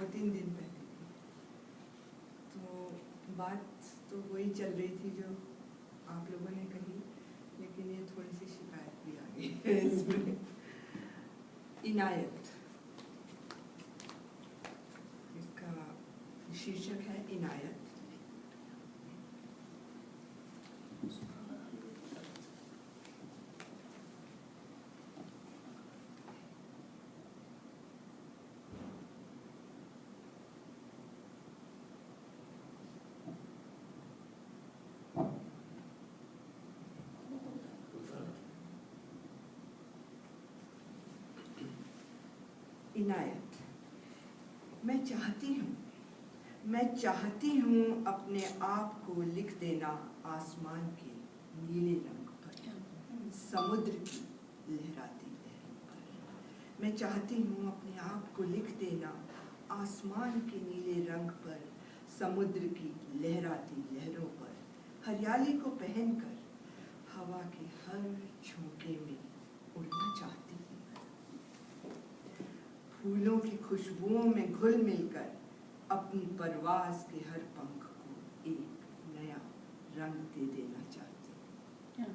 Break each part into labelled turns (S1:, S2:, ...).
S1: 2-3 दिन पहले की। तो बात तो वही चल रही थी जो आप लोगों ने कही, लेकिन ये थोड़ी सी शिकायत भी आ गई है इसमें। इनायत, इसका शीर्षक है इनायत। इनायत, मैं चाहती हूँ अपने आप को लिख देना आसमान के नीले रंग पर, समुद्र की लहराती लहरों पर। मैं चाहती हूँ अपने आप को लिख देना आसमान के नीले रंग पर, समुद्र की लहराती लहरों पर। हरियाली को पहनकर हवा के हर झोंके में उड़ना चाहती हूँ, फूलों की खुशबुओं में घुल मिलकर अपनी परवाज़ के हर पंख को एक नया रंग दे देना चाहती हूँ।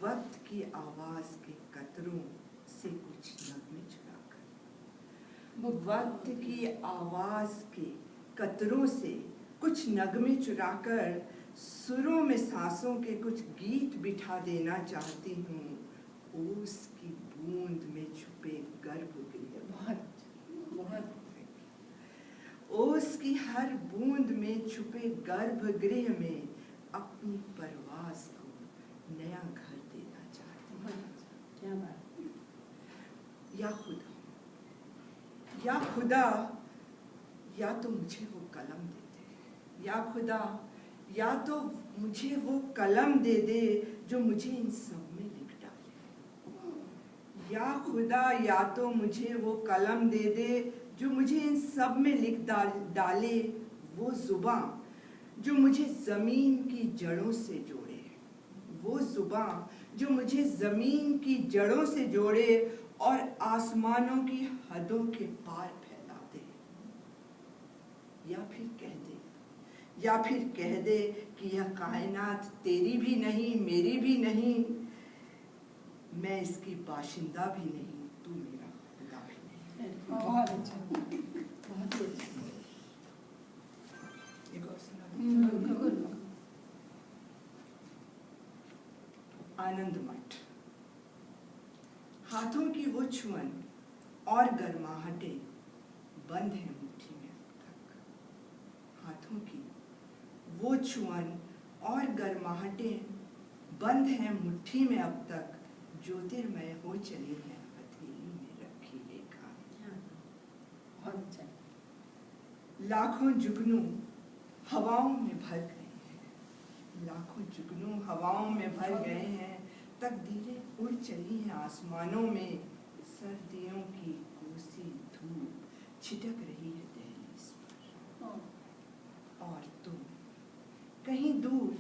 S1: वक्त की आवाज़ के कतरों से कुछ नगमे चुराकर, वक्त की आवाज़ के कतरों से कुछ नगमे चुराकर, सुरों में सांसों के कुछ गीत बिठा देना चाहती हूँ। ओस की बूंद में छुपे गर्भगृह, ओस की हर बूंद में छुपे गर्भगृह में अपनी परवाज़ को नया घर देना चाहती हूँ।
S2: क्या बात।
S1: या खुदा, या तो मुझे वो कलम दे दे, या खुदा, या तो मुझे वो कलम दे दे जो मुझे इन सब में लिख डाले। या खुदा, या तो मुझे वो कलम दे दे जो मुझे इन सब में लिख डाले। वो जुबां जो मुझे ज़मीन की जड़ों से जोड़े, वो जुबां जो मुझे ज़मीन की जड़ों से जोड़े और आसमानों की हदों के पार फैला दे। या फिर कह दे कि यह कायनात तेरी भी नहीं, मेरी भी नहीं, मैं इसकी बाशिंदा भी नहीं, तू मेरा खुदा भी नहीं।
S2: बहुत अच्छा, बहुत अच्छा।
S1: एक और सुना। आनंद मठ, हाथों की वो छुअन और गर्माहटें बंद हैं मुट्ठी में अब तक। हाथों की वो छुअन और गर्माहटें बंद हैं मुट्ठी में अब तक। ज्योतिर्मय हो चली हैं हथेली में रखी रेखा। लाखों जुगनू हवाओं में भर गए हैं, लाखों जुगनू हवाओं में भर गए हैं। तकदीरें उड़ चली हैं आसमानों में, सर्दियों की कोसी धूप छिटक रही है दहलीज पर। और तुम कहीं दूर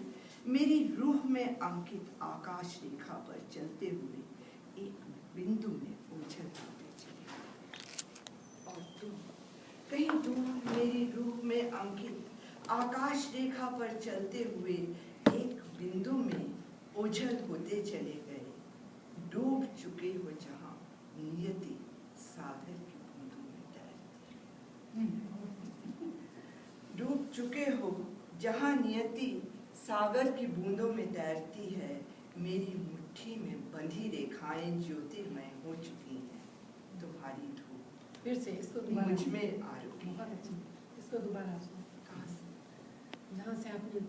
S1: मेरी रूह में अंकित आकाश रेखा पर चलते हुए एक बिंदु में उलझल होते चले। और तुम कहीं दूर मेरी रूह में अंकित आकाश रेखा पर चलते हुए एक बिंदु में ओझल होते चले गए। डूब चुके हो जहां नियति सागर की बूंदों में तैरती, डूब चुके हो जहां नियति सागर की बूंदों में तैरती है। मेरी मुट्ठी में बंधी रेखाएं ज्योतिर्मय हो चुकी हैं। तुम्हारी धूप
S2: फिर से इसको दोबारा
S1: मुझ में आ रुकी है।
S2: इसको दोबारा सुनो।
S1: कहाँ से?
S2: जहाँ से आपने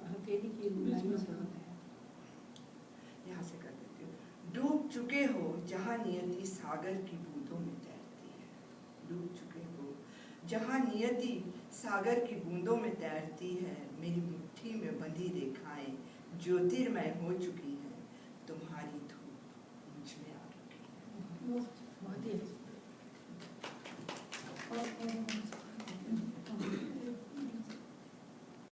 S2: हथेली की लाइनों से होता है,
S1: यहाँ से कर देती हूँ। डूब चुके हो जहाँ नियति सागर की बूंदों में तैरती है। डूब चुके हो जहाँ नियति सागर की बूंदों में तैरती है। मेरी मुट्ठी में बंधी रेखाएं ज्योतिर्मय हो चुकी हैं। तुम्हारी धूप मुझ में आ रुकी है।